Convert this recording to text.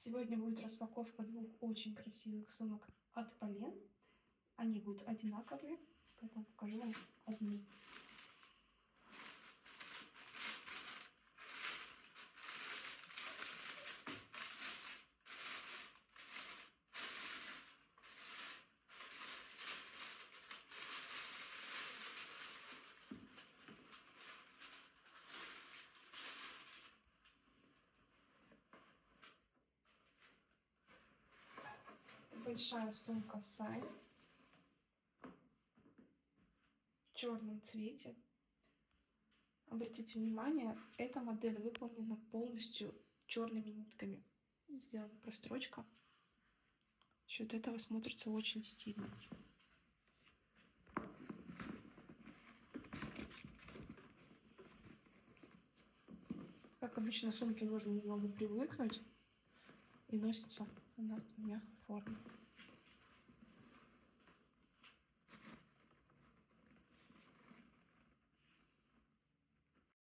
Сегодня будет распаковка двух очень красивых сумок от Полен. Они будут одинаковые, поэтому покажу вам одну. Большая сумка Сайн в черном цвете. Обратите внимание, эта модель выполнена полностью черными нитками. Сделана прострочка. За счет этого смотрится очень стильно. Как обычно, сумке нужно немного привыкнуть, и носится она в двумя формах.